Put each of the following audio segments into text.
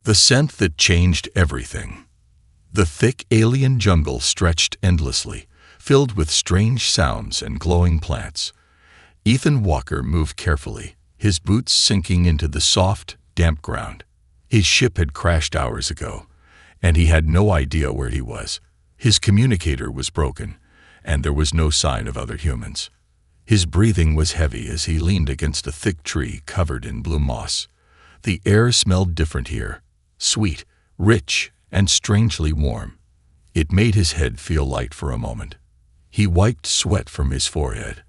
The scent that changed everything. The thick alien jungle stretched endlessly, filled with strange sounds and glowing plants. Ethan Walker moved carefully, his boots sinking into the soft, damp ground. His ship had crashed hours ago, and he had no idea where he was. His communicator was broken, and there was no sign of other humans. His breathing was heavy as he leaned against a thick tree covered in blue moss. The air smelled different here, sweet, rich, and strangely warm. It made his head feel light for a moment. He wiped sweat from his forehead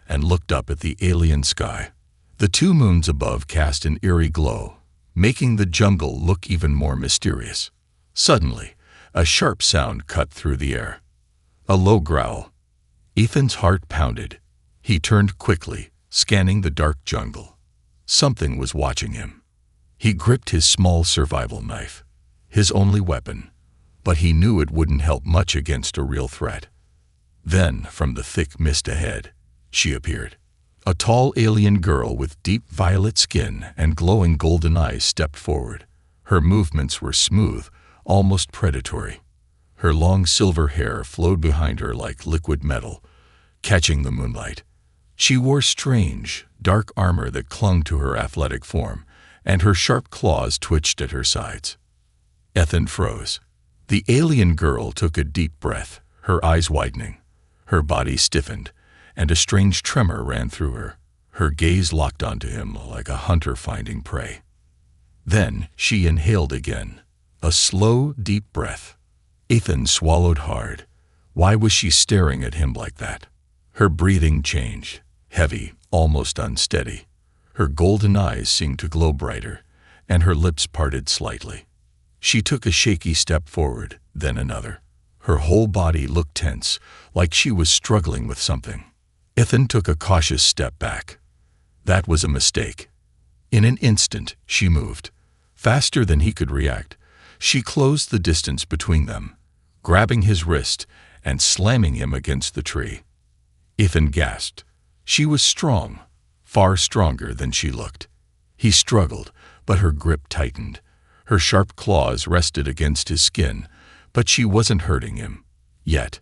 and looked up at the alien sky. The two moons above cast an eerie glow, making the jungle look even more mysterious. Suddenly, a sharp sound cut through the air. A low growl. Ethan's heart pounded. He turned quickly, scanning the dark jungle. Something was watching him. He gripped his small survival knife, his only weapon, but he knew it wouldn't help much against a real threat. Then, from the thick mist ahead, she appeared. A tall alien girl with deep violet skin and glowing golden eyes stepped forward. Her movements were smooth, almost predatory. Her long silver hair flowed behind her like liquid metal, catching the moonlight. She wore strange, dark armor that clung to her athletic form, and her sharp claws twitched at her sides. Ethan froze. The alien girl took a deep breath, her eyes widening. Her body stiffened, and a strange tremor ran through her. Her gaze locked onto him like a hunter finding prey. Then she inhaled again, a slow, deep breath. Ethan swallowed hard. Why was she staring at him like that? Her breathing changed, heavy, almost unsteady. Her golden eyes seemed to glow brighter, and her lips parted slightly. She took a shaky step forward, then another. Her whole body looked tense, like she was struggling with something. Ethan took a cautious step back. That was a mistake. In an instant, she moved. Faster than he could react, she closed the distance between them, grabbing his wrist and slamming him against the tree. Ethan gasped. She was strong, far stronger than she looked. He struggled, but her grip tightened. Her sharp claws rested against his skin, but she wasn't hurting him. Yet,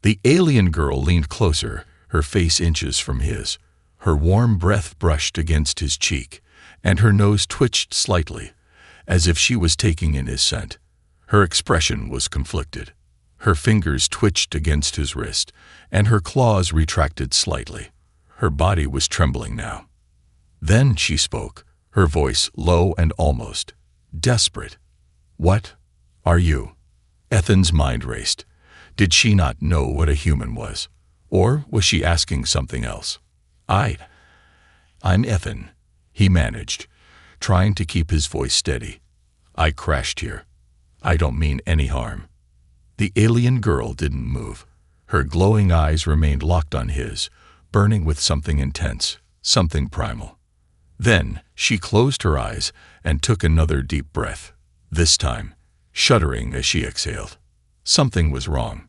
the alien girl leaned closer, her face inches from his. Her warm breath brushed against his cheek, and her nose twitched slightly, as if she was taking in his scent. Her expression was conflicted. Her fingers twitched against his wrist, and her claws retracted slightly. Her body was trembling now. Then she spoke, her voice low and almost desperate. "What are you?" Ethan's mind raced. Did she not know what a human was? Or was she asking something else? I'm Ethan, he managed, trying to keep his voice steady. "I crashed here. I don't mean any harm." The alien girl didn't move. Her glowing eyes remained locked on his, burning with something intense, something primal. Then she closed her eyes and took another deep breath, this time shuddering as she exhaled. Something was wrong.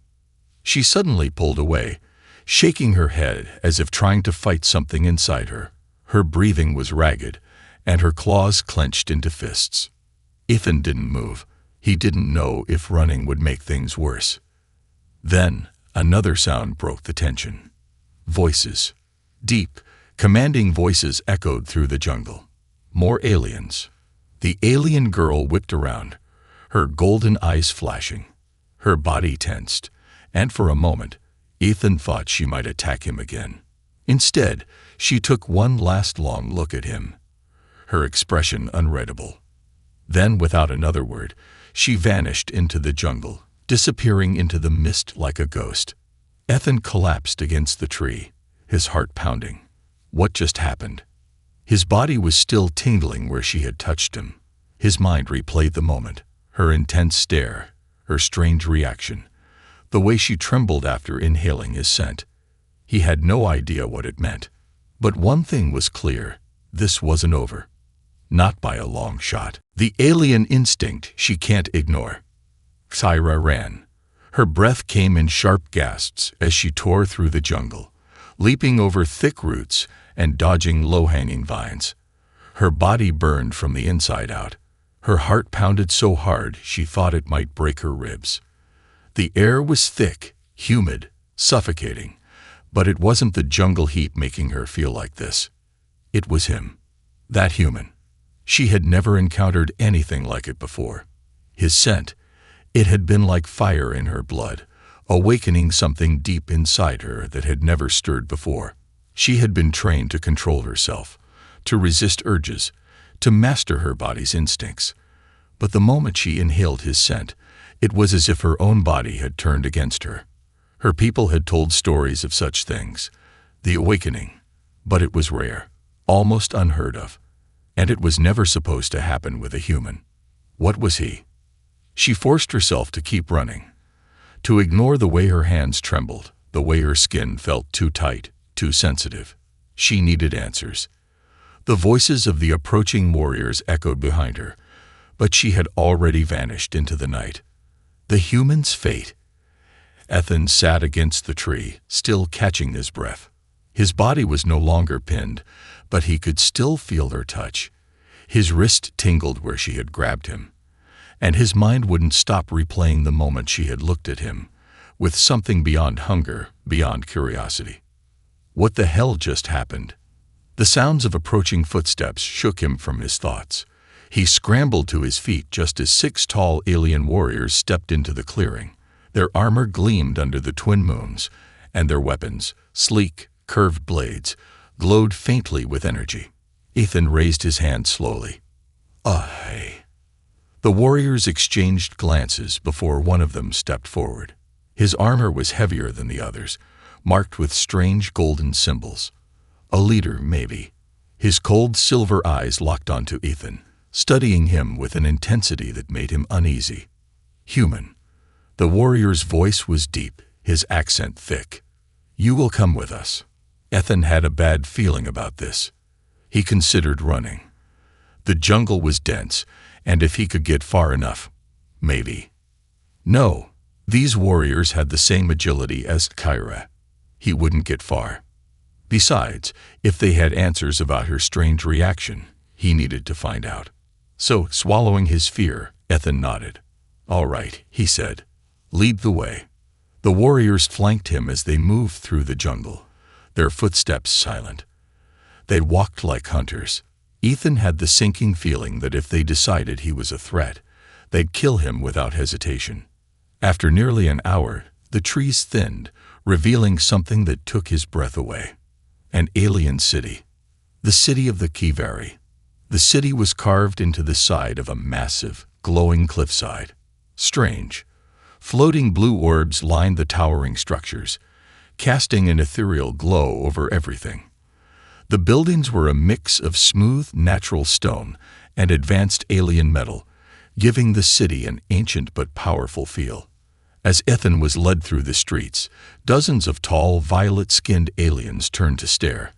She suddenly pulled away, shaking her head as if trying to fight something inside her. Her breathing was ragged, and her claws clenched into fists. Ethan didn't move. He didn't know if running would make things worse. Then another sound broke the tension. Voices. Deep, commanding voices echoed through the jungle. More aliens. The alien girl whipped around, her golden eyes flashing. Her body tensed, and for a moment, Ethan thought she might attack him again. Instead, she took one last long look at him, her expression unreadable. Then, without another word, she vanished into the jungle, disappearing into the mist like a ghost. Ethan collapsed against the tree, his heart pounding. What just happened? His body was still tingling where she had touched him. His mind replayed the moment, her intense stare, her strange reaction, the way she trembled after inhaling his scent. He had no idea what it meant. But one thing was clear, this wasn't over. Not by a long shot. The alien instinct she can't ignore. Syra ran. Her breath came in sharp gasps as she tore through the jungle, leaping over thick roots and dodging low-hanging vines. Her body burned from the inside out. Her heart pounded so hard she thought it might break her ribs. The air was thick, humid, suffocating, but it wasn't the jungle heat making her feel like this. It was him. That human. She had never encountered anything like it before. His scent, it had been like fire in her blood, awakening something deep inside her that had never stirred before. She had been trained to control herself, to resist urges, to master her body's instincts. But the moment she inhaled his scent, it was as if her own body had turned against her. Her people had told stories of such things, the awakening, but it was rare, almost unheard of, and it was never supposed to happen with a human. What was he? She forced herself to keep running, to ignore the way her hands trembled, the way her skin felt too tight, too sensitive. She needed answers. The voices of the approaching warriors echoed behind her, but she had already vanished into the night. The human's fate. Ethan sat against the tree, still catching his breath. His body was no longer pinned, but he could still feel her touch. His wrist tingled where she had grabbed him, and his mind wouldn't stop replaying the moment she had looked at him, with something beyond hunger, beyond curiosity. What the hell just happened? The sounds of approaching footsteps shook him from his thoughts. He scrambled to his feet just as 6 tall alien warriors stepped into the clearing. Their armor gleamed under the twin moons, and their weapons, sleek, curved blades, glowed faintly with energy. Ethan raised his hand slowly. Hey. The warriors exchanged glances before one of them stepped forward. His armor was heavier than the others, marked with strange golden symbols. A leader, maybe. His cold silver eyes locked onto Ethan, studying him with an intensity that made him uneasy. Human. The warrior's voice was deep, his accent thick. You will come with us. Ethan had a bad feeling about this. He considered running. The jungle was dense, and if he could get far enough, maybe. No, these warriors had the same agility as Kyra. He wouldn't get far. Besides, if they had answers about her strange reaction, he needed to find out. So, swallowing his fear, Ethan nodded. All right, he said. Lead the way. The warriors flanked him as they moved through the jungle, their footsteps silent. They walked like hunters. Ethan had the sinking feeling that if they decided he was a threat, they'd kill him without hesitation. After nearly an hour, the trees thinned, revealing something that took his breath away. An alien city. The city of the Kivari. The city was carved into the side of a massive, glowing cliffside. Strange. Floating blue orbs lined the towering structures, casting an ethereal glow over everything. The buildings were a mix of smooth, natural stone and advanced alien metal, giving the city an ancient but powerful feel. As Ethan was led through the streets, dozens of tall, violet-skinned aliens turned to stare.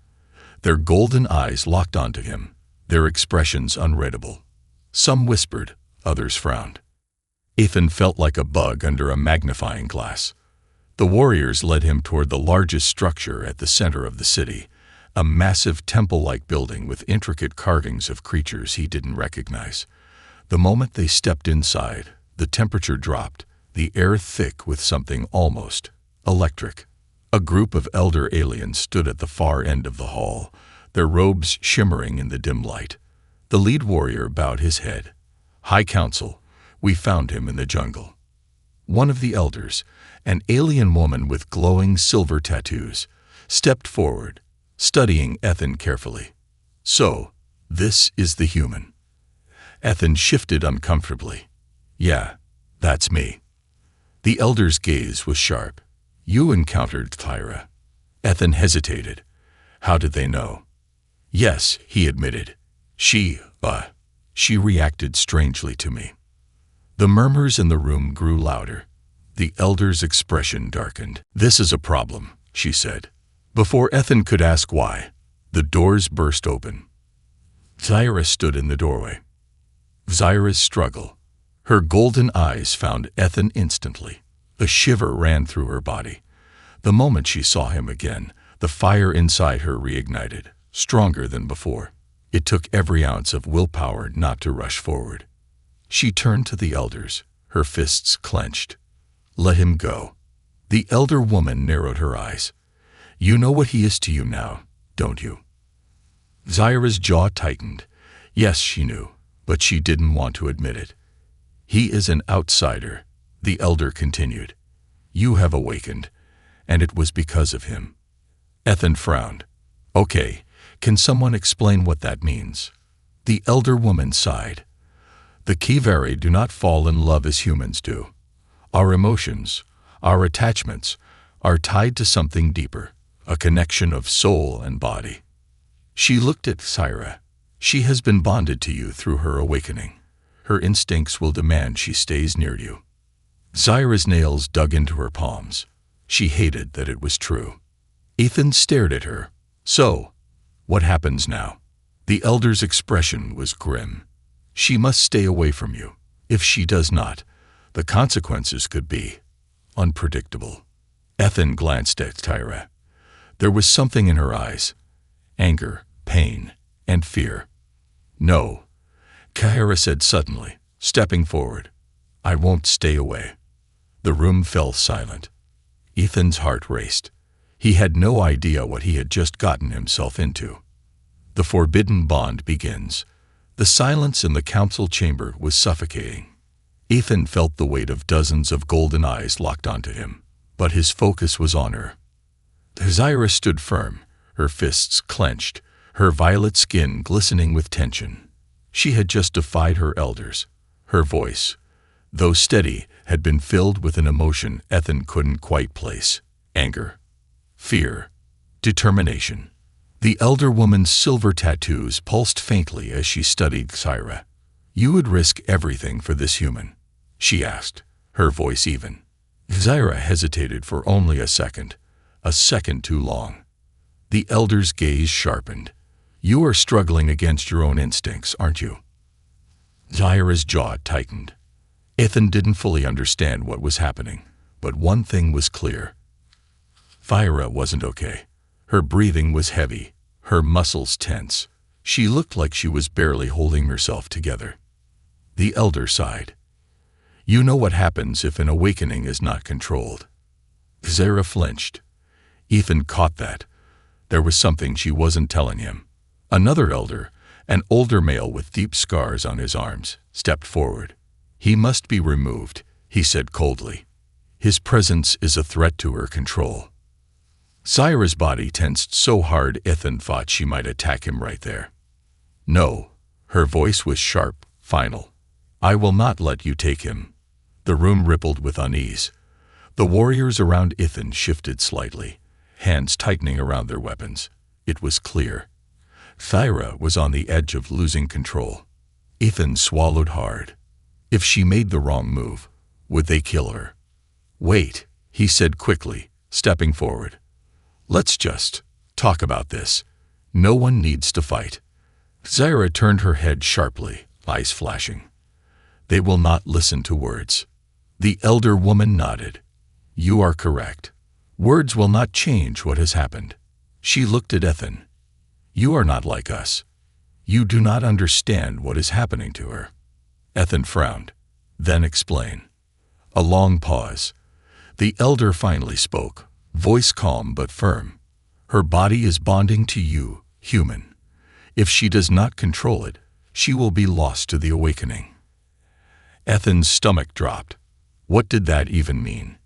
Their golden eyes locked onto him, their expressions unreadable. Some whispered, others frowned. Ethan felt like a bug under a magnifying glass. The warriors led him toward the largest structure at the center of the city, a massive temple-like building with intricate carvings of creatures he didn't recognize. The moment they stepped inside, the temperature dropped, the air thick with something almost electric. A group of elder aliens stood at the far end of the hall, their robes shimmering in the dim light. The lead warrior bowed his head. High Council, we found him in the jungle. One of the elders, an alien woman with glowing silver tattoos, stepped forward, studying Ethan carefully. So, this is the human. Ethan shifted uncomfortably. Yeah, that's me. The elder's gaze was sharp. You encountered Tyra. Ethan hesitated. How did they know? Yes, he admitted. She reacted strangely to me. The murmurs in the room grew louder. The elder's expression darkened. This is a problem, she said. Before Ethan could ask why, the doors burst open. Zyra stood in the doorway. Zyra's struggle. Her golden eyes found Ethan instantly. A shiver ran through her body. The moment she saw him again, the fire inside her reignited, stronger than before. It took every ounce of willpower not to rush forward. She turned to the elders, her fists clenched. Let him go. The elder woman narrowed her eyes. You know what he is to you now, don't you? Zyra's jaw tightened. Yes, she knew, but she didn't want to admit it. He is an outsider, the elder continued. You have awakened, and it was because of him. Ethan frowned. Okay, can someone explain what that means? The elder woman sighed. The Kivari do not fall in love as humans do. Our emotions, our attachments, are tied to something deeper, a connection of soul and body. She looked at Zyra. She has been bonded to you through her awakening. Her instincts will demand she stays near you. Zyra's nails dug into her palms. She hated that it was true. Ethan stared at her. So, what happens now? The elder's expression was grim. She must stay away from you. If she does not, the consequences could be unpredictable. Ethan glanced at Zyra. There was something in her eyes. Anger, pain, and fear. No, Zyra said suddenly, stepping forward. I won't stay away. The room fell silent. Ethan's heart raced. He had no idea what he had just gotten himself into. The forbidden bond begins. The silence in the council chamber was suffocating. Ethan felt the weight of dozens of golden eyes locked onto him, but his focus was on her. Zyra stood firm, her fists clenched, her violet skin glistening with tension. She had just defied her elders. Her voice, though steady, had been filled with an emotion Ethan couldn't quite place. Anger, fear, determination. The elder woman's silver tattoos pulsed faintly as she studied Zyra. You would risk everything for this human? She asked, her voice even. Zyra hesitated for only a second too long. The elder's gaze sharpened. You are struggling against your own instincts, aren't you? Zyra's jaw tightened. Ethan didn't fully understand what was happening, but one thing was clear. Zyra wasn't okay. Her breathing was heavy, her muscles tense. She looked like she was barely holding herself together. The elder sighed. You know what happens if an awakening is not controlled. Zyra flinched. Ethan caught that. There was something she wasn't telling him. Another elder, an older male with deep scars on his arms, stepped forward. He must be removed, he said coldly. His presence is a threat to her control. Zyra's body tensed so hard Ethan thought she might attack him right there. No, her voice was sharp, final. I will not let you take him. The room rippled with unease. The warriors around Ethan shifted slightly, hands tightening around their weapons. It was clear. Zyra was on the edge of losing control. Ethan swallowed hard. If she made the wrong move, would they kill her? Wait, he said quickly, stepping forward. Let's just talk about this. No one needs to fight. Zyra turned her head sharply, eyes flashing. They will not listen to words. The elder woman nodded. You are correct. Words will not change what has happened. She looked at Ethan. You are not like us. You do not understand what is happening to her. Ethan frowned. Then explain. A long pause. The elder finally spoke, voice calm but firm. Her body is bonding to you, human. If she does not control it, she will be lost to the awakening. Ethan's stomach dropped. What did that even mean?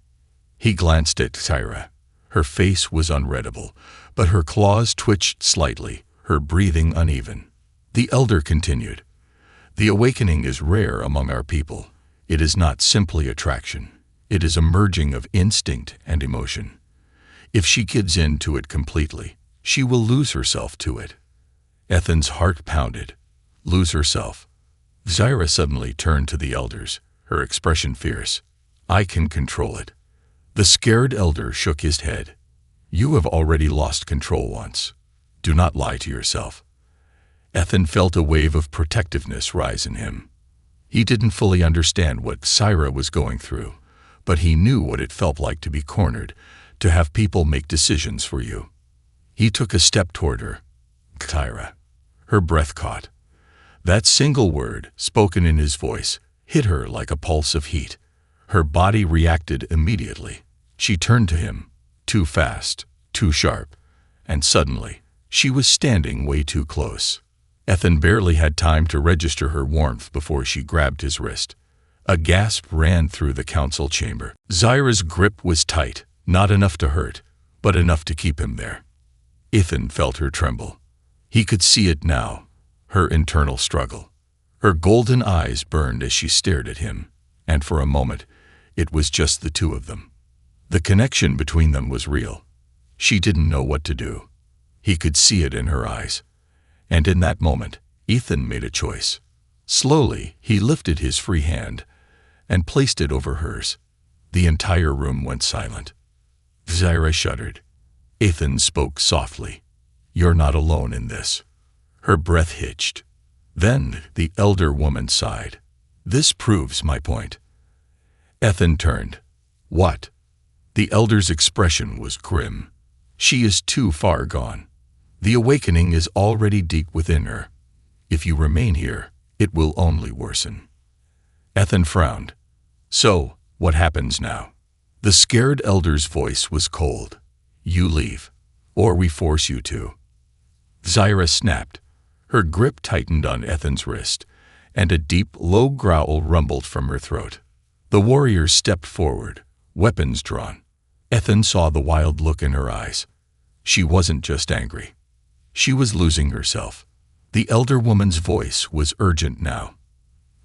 He glanced at Zyra. Her face was unreadable, but her claws twitched slightly, her breathing uneven. The elder continued. The awakening is rare among our people. It is not simply attraction. It is a merging of instinct and emotion. If she gives in to it completely, she will lose herself to it. Ethan's heart pounded. Lose herself. Zyra suddenly turned to the elders, her expression fierce. I can control it. The scared elder shook his head. You have already lost control once. Do not lie to yourself. Ethan felt a wave of protectiveness rise in him. He didn't fully understand what Zyra was going through, but he knew what it felt like to be cornered, to have people make decisions for you. He took a step toward her. Zyra. Her breath caught. That single word, spoken in his voice, hit her like a pulse of heat. Her body reacted immediately. She turned to him, too fast, too sharp, and suddenly, she was standing way too close. Ethan barely had time to register her warmth before she grabbed his wrist. A gasp ran through the council chamber. Zyra's grip was tight, not enough to hurt, but enough to keep him there. Ethan felt her tremble. He could see it now, her internal struggle. Her golden eyes burned as she stared at him, and for a moment, it was just the two of them. The connection between them was real. She didn't know what to do. He could see it in her eyes. And in that moment, Ethan made a choice. Slowly, he lifted his free hand and placed it over hers. The entire room went silent. Zyra shuddered. Ethan spoke softly. "You're not alone in this." Her breath hitched. Then the elder woman sighed. "This proves my point." Ethan turned. "What?" The elder's expression was grim. "She is too far gone. The awakening is already deep within her. If you remain here, it will only worsen." Ethan frowned. "So, what happens now?" The scared elder's voice was cold. "You leave, or we force you to." Zyra snapped. Her grip tightened on Ethan's wrist, and a deep, low growl rumbled from her throat. The warriors stepped forward, weapons drawn. Ethan saw the wild look in her eyes. She wasn't just angry. She was losing herself. The elder woman's voice was urgent now.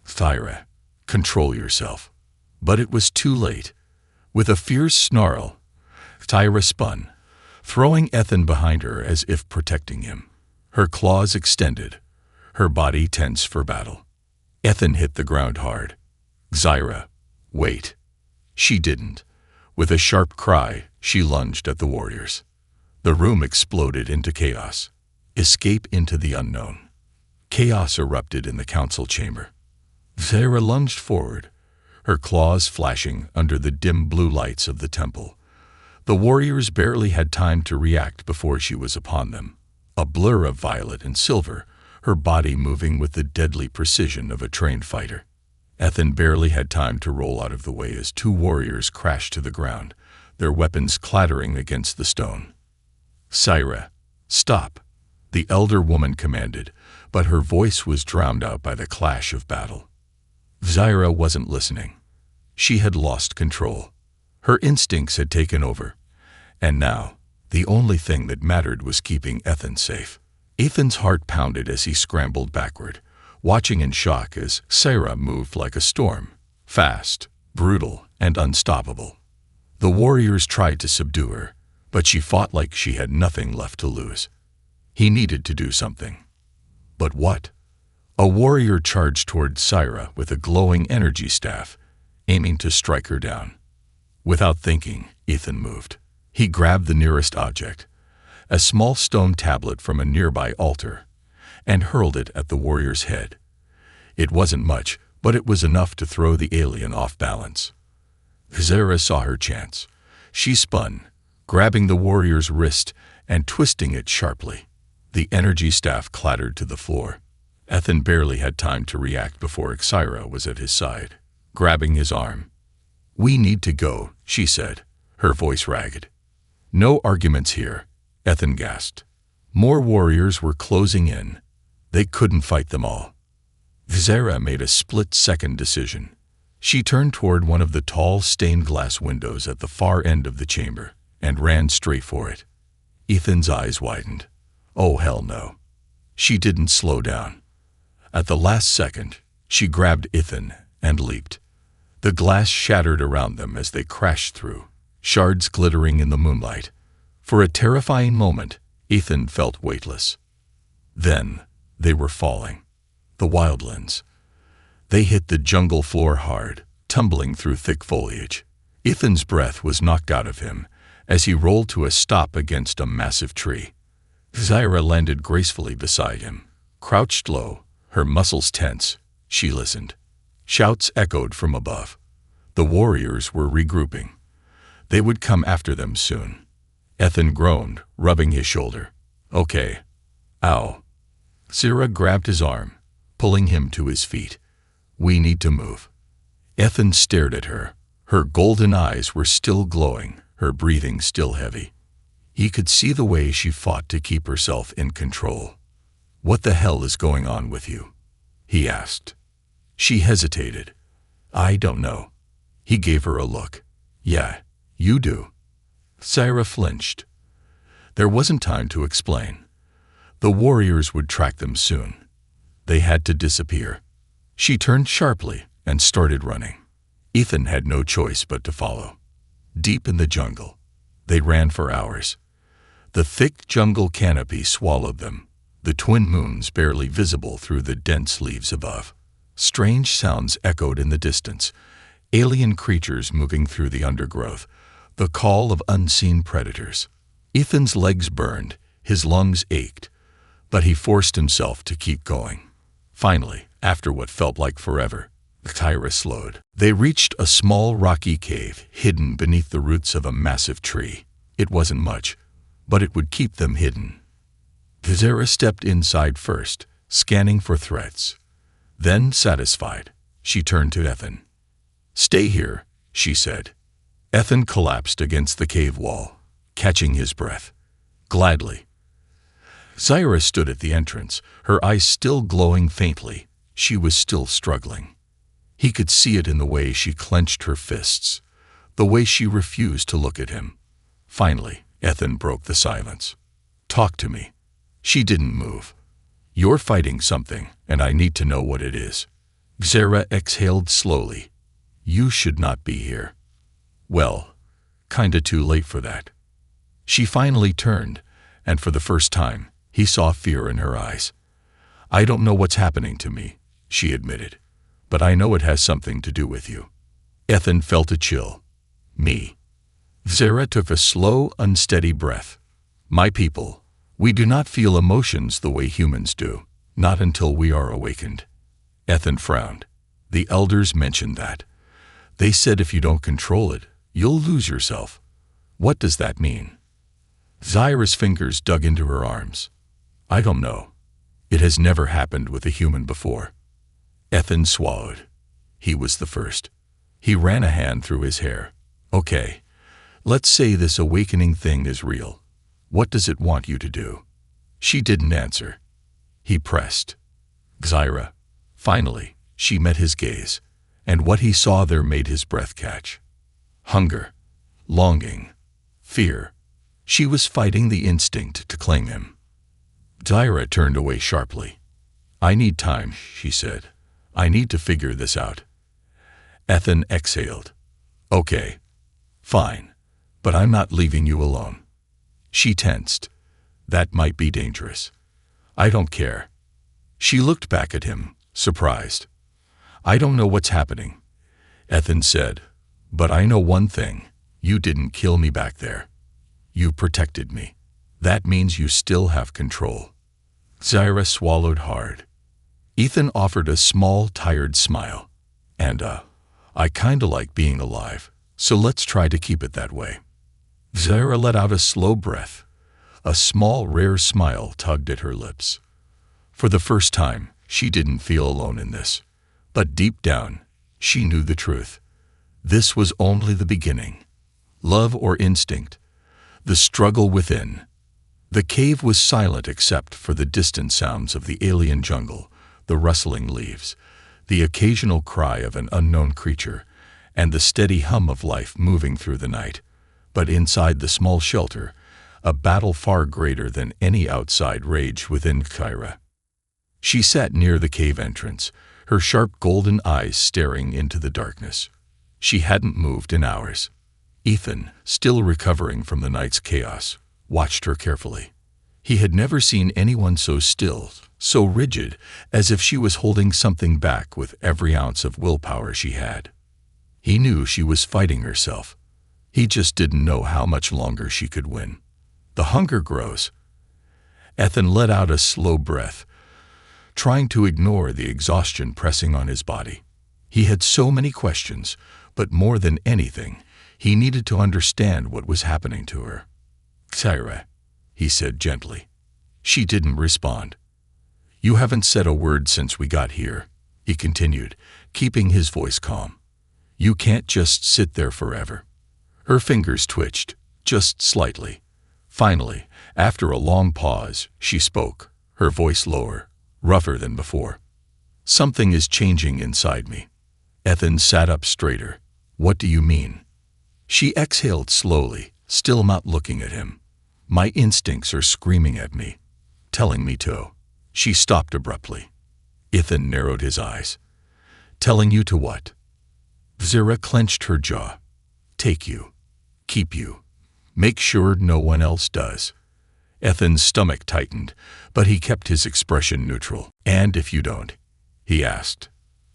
"Zyra, control yourself." But it was too late. With a fierce snarl, Zyra spun, throwing Ethan behind her as if protecting him. Her claws extended, her body tense for battle. Ethan hit the ground hard. "Zyra, wait." She didn't. With a sharp cry, she lunged at the warriors. The room exploded into chaos. Escape into the unknown. Chaos erupted in the council chamber. Zyra lunged forward, her claws flashing under the dim blue lights of the temple. The warriors barely had time to react before she was upon them. A blur of violet and silver, her body moving with the deadly precision of a trained fighter. Ethan barely had time to roll out of the way as two warriors crashed to the ground, their weapons clattering against the stone. "Zyra, stop," the elder woman commanded, but her voice was drowned out by the clash of battle. Zyra wasn't listening. She had lost control. Her instincts had taken over, and now, the only thing that mattered was keeping Ethan safe. Ethan's heart pounded as he scrambled backward, watching in shock as Zyra moved like a storm, fast, brutal, and unstoppable. The warriors tried to subdue her, but she fought like she had nothing left to lose. He needed to do something. But what? A warrior charged toward Zyra with a glowing energy staff, aiming to strike her down. Without thinking, Ethan moved. He grabbed the nearest object, a small stone tablet from a nearby altar, and hurled it at the warrior's head. It wasn't much, but it was enough to throw the alien off balance. Zyra saw her chance. She spun, grabbing the warrior's wrist and twisting it sharply. The energy staff clattered to the floor. Ethan barely had time to react before Zyra was at his side, grabbing his arm. "We need to go," she said, her voice ragged. "No arguments here," Ethan gasped. More warriors were closing in. They couldn't fight them all. Zyra made a split-second decision. She turned toward one of the tall stained glass windows at the far end of the chamber and ran straight for it. Ethan's eyes widened. Oh, hell no. She didn't slow down. At the last second, she grabbed Ethan and leaped. The glass shattered around them as they crashed through, shards glittering in the moonlight. For a terrifying moment, Ethan felt weightless. Then, they were falling. The wildlands. They hit the jungle floor hard, tumbling through thick foliage. Ethan's breath was knocked out of him as he rolled to a stop against a massive tree. Zyra landed gracefully beside him. Crouched low, her muscles tense, she listened. Shouts echoed from above. The warriors were regrouping. They would come after them soon. Ethan groaned, rubbing his shoulder. "Okay. Ow." Zyra grabbed his arm, pulling him to his feet. "We need to move." Ethan stared at her. Her golden eyes were still glowing, her breathing still heavy. He could see the way she fought to keep herself in control. "What the hell is going on with you?" he asked. She hesitated. "I don't know." He gave her a look. "Yeah, you do." Sarah flinched. There wasn't time to explain. The warriors would track them soon. They had to disappear. She turned sharply and started running. Ethan had no choice but to follow. Deep in the jungle, they ran for hours. The thick jungle canopy swallowed them, the twin moons barely visible through the dense leaves above. Strange sounds echoed in the distance, alien creatures moving through the undergrowth, the call of unseen predators. Ethan's legs burned, his lungs ached, but he forced himself to keep going. Finally, after what felt like forever, Tyra slowed. They reached a small rocky cave hidden beneath the roots of a massive tree. It wasn't much, but it would keep them hidden. Sarah stepped inside first, scanning for threats. Then, satisfied, she turned to Ethan. "Stay here," she said. Ethan collapsed against the cave wall, catching his breath. Gladly. Zyra stood at the entrance, her eyes still glowing faintly. She was still struggling. He could see it in the way she clenched her fists, the way she refused to look at him. Finally, Ethan broke the silence. "Talk to me." She didn't move. "You're fighting something, and I need to know what it is." Zyra exhaled slowly. "You should not be here." "Well, kinda too late for that." She finally turned, and for the first time, he saw fear in her eyes. "I don't know what's happening to me," she admitted, "but I know it has something to do with you." Ethan felt a chill. "Me?" Zyra took a slow, unsteady breath. "My people, we do not feel emotions the way humans do, not until we are awakened." Ethan frowned. "The elders mentioned that. They said if you don't control it, you'll lose yourself. What does that mean?" Zyra's fingers dug into her arms. "I don't know. It has never happened with a human before." Ethan swallowed. He was the first. He ran a hand through his hair. "Okay, let's say this awakening thing is real. What does it want you to do?" She didn't answer. He pressed. "Zyra." Finally, she met his gaze, and what he saw there made his breath catch. Hunger, longing, fear. She was fighting the instinct to claim him. Zyra turned away sharply. "I need time," she said. "I need to figure this out." Ethan exhaled. "Okay, fine, but I'm not leaving you alone." She tensed. "That might be dangerous." "I don't care." She looked back at him, surprised. "I don't know what's happening," Ethan said, "but I know one thing. You didn't kill me back there. You protected me. That means you still have control." Zyra swallowed hard. Ethan offered a small, tired smile. "And, I kinda like being alive, so let's try to keep it that way." Zyra let out a slow breath. A small, rare smile tugged at her lips. For the first time, she didn't feel alone in this. But deep down, she knew the truth. This was only the beginning. Love or instinct, the struggle within. The cave was silent except for the distant sounds of the alien jungle, the rustling leaves, the occasional cry of an unknown creature, and the steady hum of life moving through the night. But inside the small shelter, a battle far greater than any outside raged within Kyra. She sat near the cave entrance, her sharp golden eyes staring into the darkness. She hadn't moved in hours. Ethan, still recovering from the night's chaos, watched her carefully. He had never seen anyone so still, so rigid, as if she was holding something back with every ounce of willpower she had. He knew she was fighting herself. He just didn't know how much longer she could win. The hunger grows. Ethan let out a slow breath, trying to ignore the exhaustion pressing on his body. He had so many questions, but more than anything, he needed to understand what was happening to her. "Kyra," he said gently. She didn't respond. "You haven't said a word since we got here," he continued, keeping his voice calm. You can't just sit there forever. Her fingers twitched, just slightly. Finally, after a long pause, she spoke, her voice lower, rougher than before. Something is changing inside me. Ethan sat up straighter. What do you mean? She exhaled slowly, still not looking at him. My instincts are screaming at me, telling me to. She stopped abruptly. Ethan narrowed his eyes. Telling you to what? Zira clenched her jaw. Take you. Keep you. Make sure no one else does. Ethan's stomach tightened, but he kept his expression neutral. And if you don't? He asked.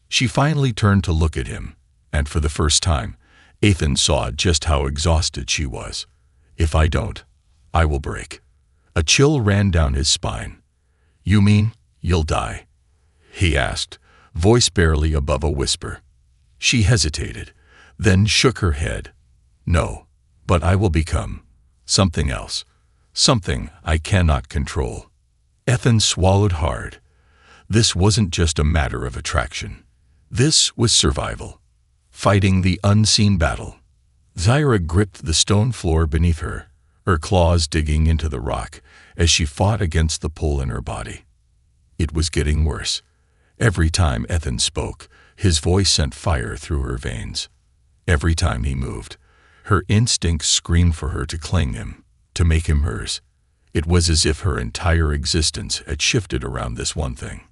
She finally turned to look at him, and for the first time, Ethan saw just how exhausted she was. If I don't, I will break. A chill ran down his spine. You mean you'll die? He asked, voice barely above a whisper. She hesitated, then shook her head. No, but I will become something else, something I cannot control. Ethan swallowed hard. This wasn't just a matter of attraction. This was survival, fighting the unseen battle. Zira gripped the stone floor beneath her claws digging into the rock as she fought against the pull in her body. It was getting worse. Every time Ethan spoke, his voice sent fire through her veins. Every time he moved, her instincts screamed for her to cling him, to make him hers. It was as if her entire existence had shifted around this one thing.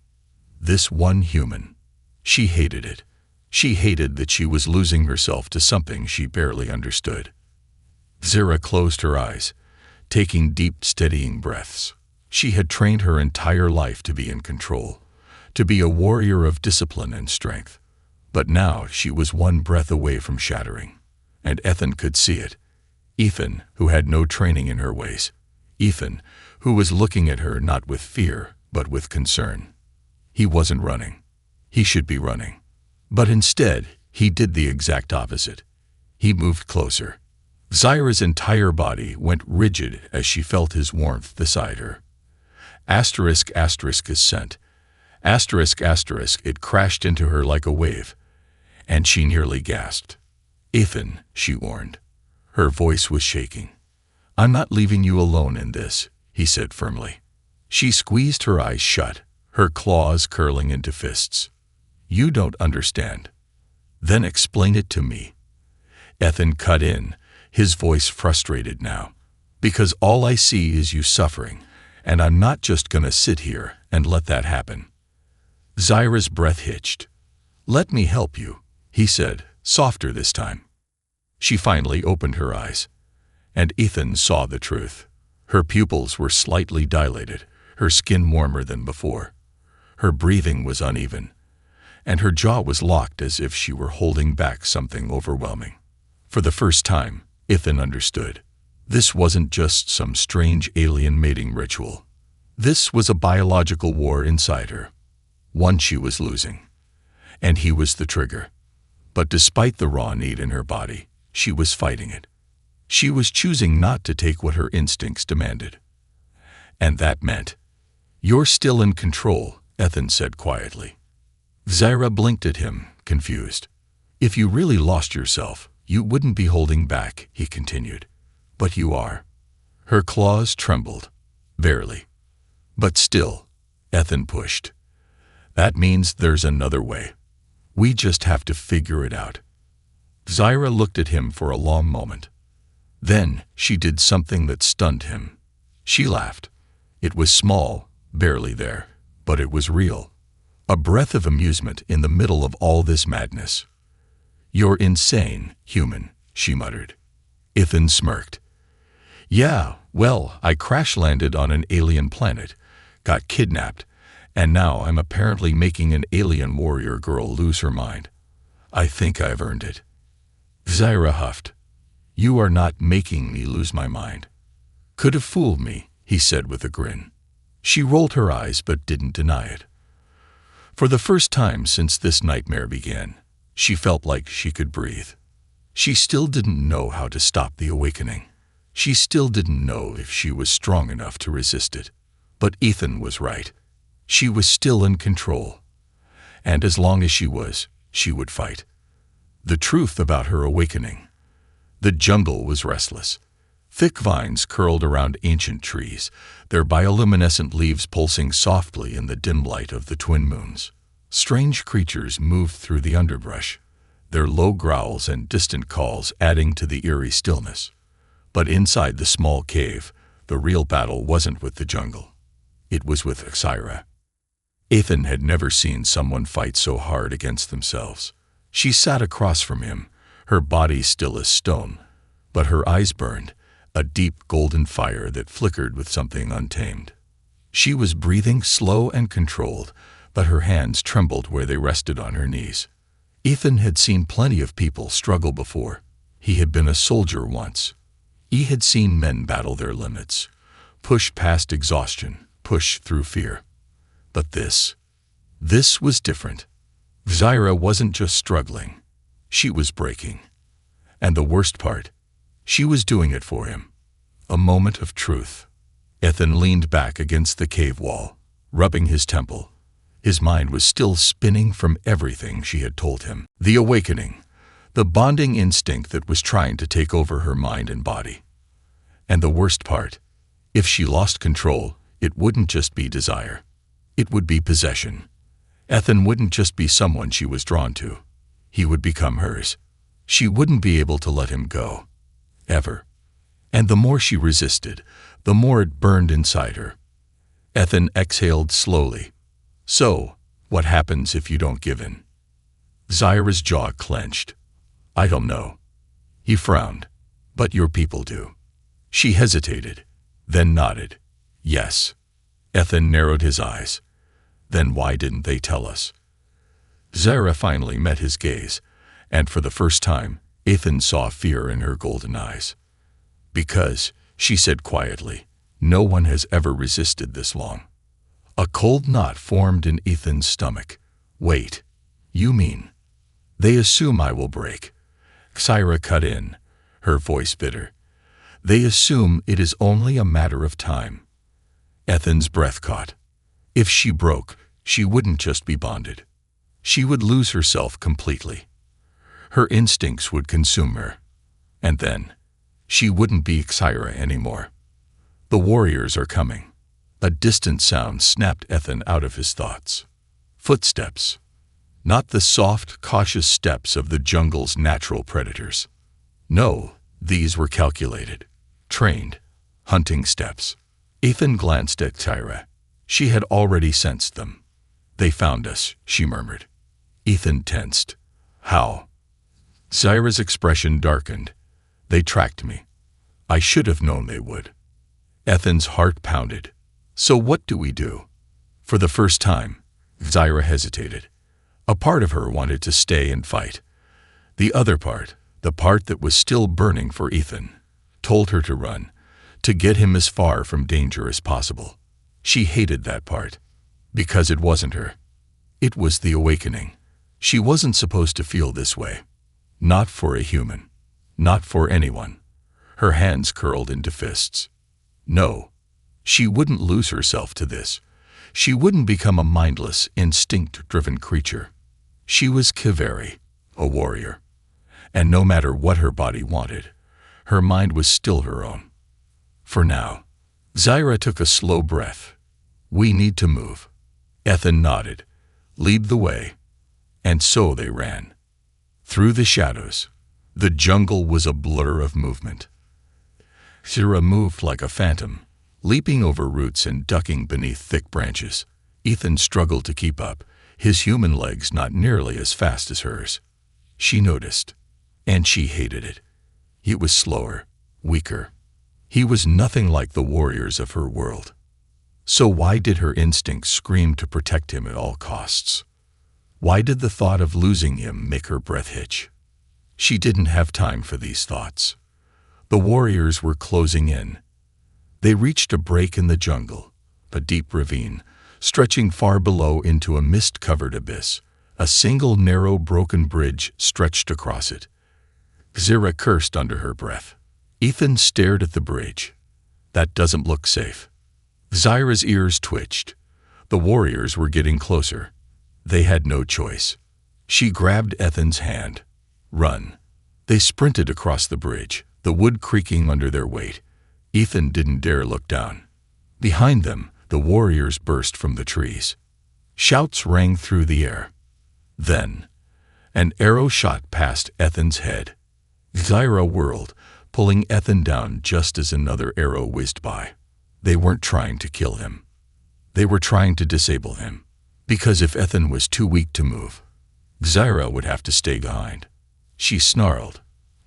This one human. She hated it. She hated that she was losing herself to something she barely understood. Zira closed her eyes, taking deep, steadying breaths. She had trained her entire life to be in control, to be a warrior of discipline and strength. But now she was one breath away from shattering, and Ethan could see it. Ethan, who had no training in her ways. Ethan, who was looking at her not with fear, but with concern. He wasn't running. He should be running. But instead, he did the exact opposite. He moved closer. Zira's entire body went rigid as she felt his warmth beside her. Asterisk, asterisk, ascent. Asterisk, asterisk, it crashed into her like a wave, and she nearly gasped. Ethan, she warned. Her voice was shaking. I'm not leaving you alone in this, he said firmly. She squeezed her eyes shut, her claws curling into fists. You don't understand. Then explain it to me. Ethan cut in, his voice frustrated now. Because all I see is you suffering, and I'm not just gonna sit here and let that happen. Zira's breath hitched. Let me help you, he said, softer this time. She finally opened her eyes, and Ethan saw the truth. Her pupils were slightly dilated, her skin warmer than before. Her breathing was uneven, and her jaw was locked as if she were holding back something overwhelming. For the first time, Ethan understood. This wasn't just some strange alien mating ritual. This was a biological war inside her, one she was losing. And he was the trigger. But despite the raw need in her body, she was fighting it. She was choosing not to take what her instincts demanded. And that meant, you're still in control, Ethan said quietly. Zira blinked at him, confused. If you really lost yourself, you wouldn't be holding back, he continued. But you are. Her claws trembled, barely. But still, Ethan pushed. That means there's another way. We just have to figure it out. Zira looked at him for a long moment. Then she did something that stunned him. She laughed. It was small, barely there, but it was real. A breath of amusement in the middle of all this madness. You're insane, human, she muttered. Ethan smirked. Yeah, well, I crash-landed on an alien planet, got kidnapped, and now I'm apparently making an alien warrior girl lose her mind. I think I've earned it. Zira huffed. You are not making me lose my mind. Could have fooled me, he said with a grin. She rolled her eyes but didn't deny it. For the first time since this nightmare began, she felt like she could breathe. She still didn't know how to stop the awakening. She still didn't know if she was strong enough to resist it. But Ethan was right. She was still in control. And as long as she was, she would fight. The truth about her awakening. The jungle was restless. Thick vines curled around ancient trees, their bioluminescent leaves pulsing softly in the dim light of the twin moons. Strange creatures moved through the underbrush, their low growls and distant calls adding to the eerie stillness. But inside the small cave, the real battle wasn't with the jungle. It was with Xyra. Ethan had never seen someone fight so hard against themselves. She sat across from him, her body still as stone, but her eyes burned, a deep golden fire that flickered with something untamed. She was breathing slow and controlled, but her hands trembled where they rested on her knees. Ethan had seen plenty of people struggle before. He had been a soldier once. He had seen men battle their limits, push past exhaustion, push through fear. But this was different. Xyra wasn't just struggling. She was breaking. And the worst part, she was doing it for him. A moment of truth. Ethan leaned back against the cave wall, rubbing his temple. His mind was still spinning from everything she had told him. The awakening, the bonding instinct that was trying to take over her mind and body. And the worst part, if she lost control, it wouldn't just be desire. It would be possession. Ethan wouldn't just be someone she was drawn to. He would become hers. She wouldn't be able to let him go. Ever. And the more she resisted, the more it burned inside her. Ethan exhaled slowly. So, what happens if you don't give in? Xyra's jaw clenched. I don't know. He frowned. But your people do. She hesitated, then nodded. Yes. Ethan narrowed his eyes. Then why didn't they tell us? Xyra finally met his gaze, and for the first time, Ethan saw fear in her golden eyes. Because, she said quietly, no one has ever resisted this long. A cold knot formed in Ethan's stomach. Wait, you mean? They assume I will break. Xyra cut in, her voice bitter. They assume it is only a matter of time. Ethan's breath caught. If she broke, she wouldn't just be bonded. She would lose herself completely. Her instincts would consume her. And then, she wouldn't be Xyra anymore. The warriors are coming. A distant sound snapped Ethan out of his thoughts. Footsteps. Not the soft, cautious steps of the jungle's natural predators. No, these were calculated, trained, hunting steps. Ethan glanced at Xyra. She had already sensed them. They found us, she murmured. Ethan tensed. How? Xyra's expression darkened. They tracked me. I should have known they would. Ethan's heart pounded. So what do we do? For the first time, Xyra hesitated. A part of her wanted to stay and fight. The other part, the part that was still burning for Ethan, told her to run, to get him as far from danger as possible. She hated that part, because it wasn't her. It was the awakening. She wasn't supposed to feel this way. Not for a human. Not for anyone. Her hands curled into fists. No, she wouldn't lose herself to this. She wouldn't become a mindless, instinct-driven creature. She was Kiveri, a warrior. And no matter what her body wanted, her mind was still her own. For now, Xyra took a slow breath. We need to move. Ethan nodded. Lead the way. And so they ran. Through the shadows, the jungle was a blur of movement. Xyra moved like a phantom, leaping over roots and ducking beneath thick branches. Ethan struggled to keep up, his human legs not nearly as fast as hers. She noticed, and she hated it. He was slower, weaker. He was nothing like the warriors of her world. So why did her instincts scream to protect him at all costs? Why did the thought of losing him make her breath hitch? She didn't have time for these thoughts. The warriors were closing in. They reached a break in the jungle, a deep ravine, stretching far below into a mist-covered abyss. A single narrow broken bridge stretched across it. Xyra cursed under her breath. Ethan stared at the bridge. That doesn't look safe. Xyra's ears twitched. The warriors were getting closer. They had no choice. She grabbed Ethan's hand. Run. They sprinted across the bridge, the wood creaking under their weight. Ethan didn't dare look down. Behind them, the warriors burst from the trees. Shouts rang through the air. Then, an arrow shot past Ethan's head. Zyra whirled, pulling Ethan down just as another arrow whizzed by. They weren't trying to kill him. They were trying to disable him. Because if Ethan was too weak to move, Zyra would have to stay behind. She snarled.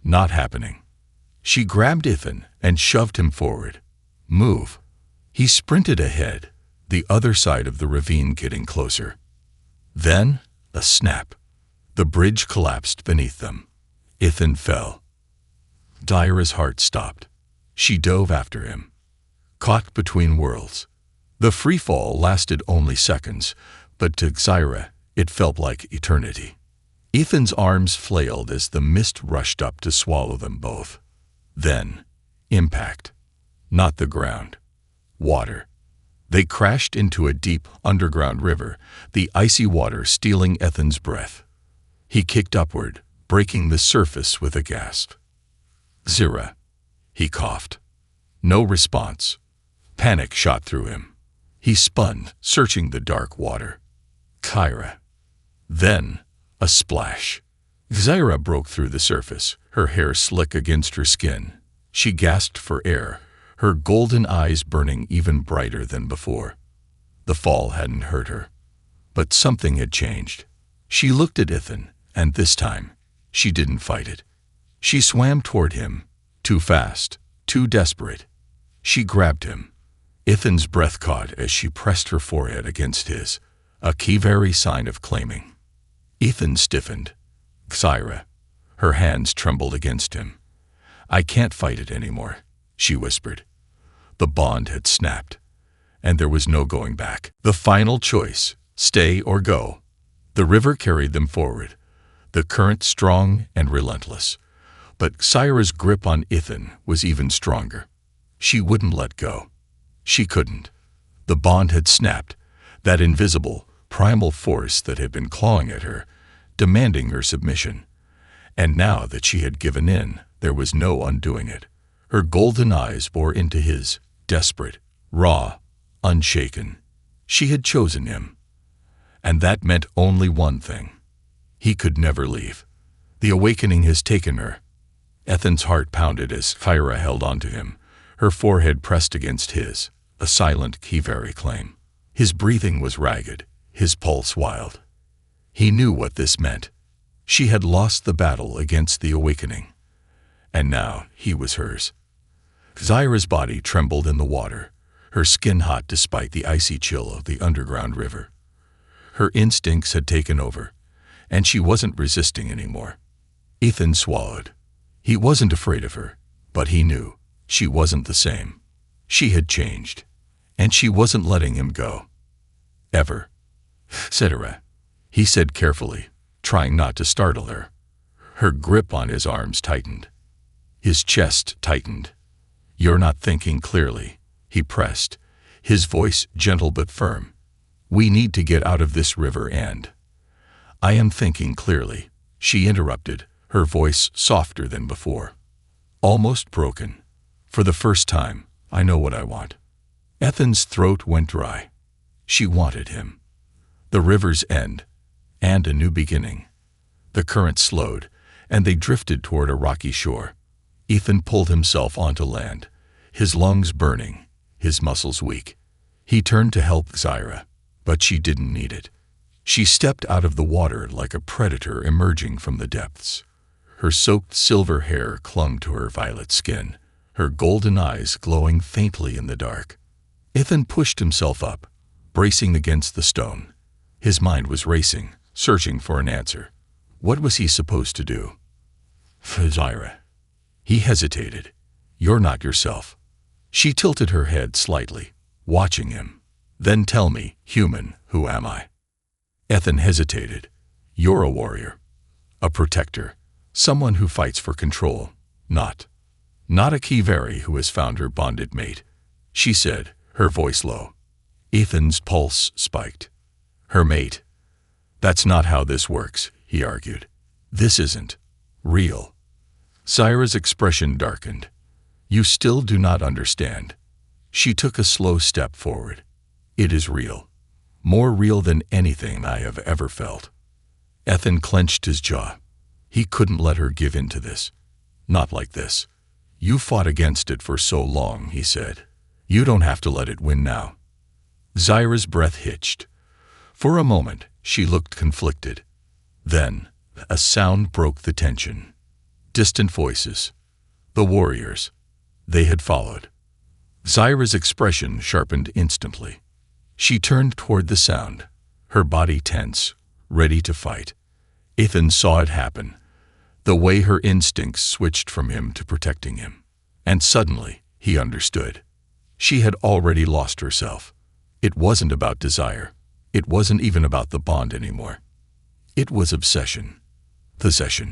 Not happening. She grabbed Ethan and shoved him forward. Move. He sprinted ahead, the other side of the ravine getting closer. Then, a snap. The bridge collapsed beneath them. Ethan fell. Zyra's heart stopped. She dove after him. Caught between worlds. The free fall lasted only seconds, but to Zyra, it felt like eternity. Ethan's arms flailed as the mist rushed up to swallow them both. Then, impact. Not the ground. Water. They crashed into a deep, underground river, the icy water stealing Ethan's breath. He kicked upward, breaking the surface with a gasp. Zyra. He coughed. No response. Panic shot through him. He spun, searching the dark water. Kyra. Then, a splash. Zyra broke through the surface, her hair slick against her skin. She gasped for air, her golden eyes burning even brighter than before. The fall hadn't hurt her, but something had changed. She looked at Ethan, and this time, she didn't fight it. She swam toward him, too fast, too desperate. She grabbed him. Ethan's breath caught as she pressed her forehead against his, a key-very sign of claiming. Ethan stiffened. Zyra. Her hands trembled against him. I can't fight it anymore, she whispered. The bond had snapped, and there was no going back. The final choice, stay or go. The river carried them forward, the current strong and relentless. But Zyra's grip on Ethan was even stronger. She wouldn't let go. She couldn't. The bond had snapped, that invisible, primal force that had been clawing at her, demanding her submission. And now that she had given in, there was no undoing it. Her golden eyes bore into his, desperate, raw, unshaken. She had chosen him. And that meant only one thing. He could never leave. The awakening has taken her. Ethan's heart pounded as Kyra held onto him, her forehead pressed against his, a silent key-very claim. His breathing was ragged, his pulse wild. He knew what this meant. She had lost the battle against the awakening. And now he was hers. Zyra's body trembled in the water, her skin hot despite the icy chill of the underground river. Her instincts had taken over, and she wasn't resisting anymore. Ethan swallowed. He wasn't afraid of her, but he knew she wasn't the same. She had changed, and she wasn't letting him go. Ever. Zyra, he said carefully, trying not to startle her. Her grip on his arms tightened. His chest tightened. You're not thinking clearly, he pressed, his voice gentle but firm. We need to get out of this river and… I am thinking clearly, she interrupted, her voice softer than before. Almost broken. For the first time, I know what I want. Ethan's throat went dry. She wanted him. The river's end, and a new beginning. The current slowed, and they drifted toward a rocky shore. Ethan pulled himself onto land, his lungs burning, his muscles weak. He turned to help Zyra, but she didn't need it. She stepped out of the water like a predator emerging from the depths. Her soaked silver hair clung to her violet skin, her golden eyes glowing faintly in the dark. Ethan pushed himself up, bracing against the stone. His mind was racing, searching for an answer. What was he supposed to do? Zyra. He hesitated. You're not yourself. She tilted her head slightly, watching him. Then tell me, human, who am I? Ethan hesitated. You're a warrior. A protector. Someone who fights for control. Not a key-very who has found her bonded mate. She said, her voice low. Ethan's pulse spiked. Her mate. That's not how this works, he argued. This isn't. Real. Zyra's expression darkened. You still do not understand. She took a slow step forward. It is real. More real than anything I have ever felt. Ethan clenched his jaw. He couldn't let her give in to this. Not like this. You fought against it for so long, he said. You don't have to let it win now. Zyra's breath hitched. For a moment, she looked conflicted. Then, a sound broke the tension. Distant voices. The warriors. They had followed. Zyra's expression sharpened instantly. She turned toward the sound, her body tense, ready to fight. Ethan saw it happen, the way her instincts switched from him to protecting him. And suddenly, he understood. She had already lost herself. It wasn't about desire. It wasn't even about the bond anymore. It was obsession. Possession.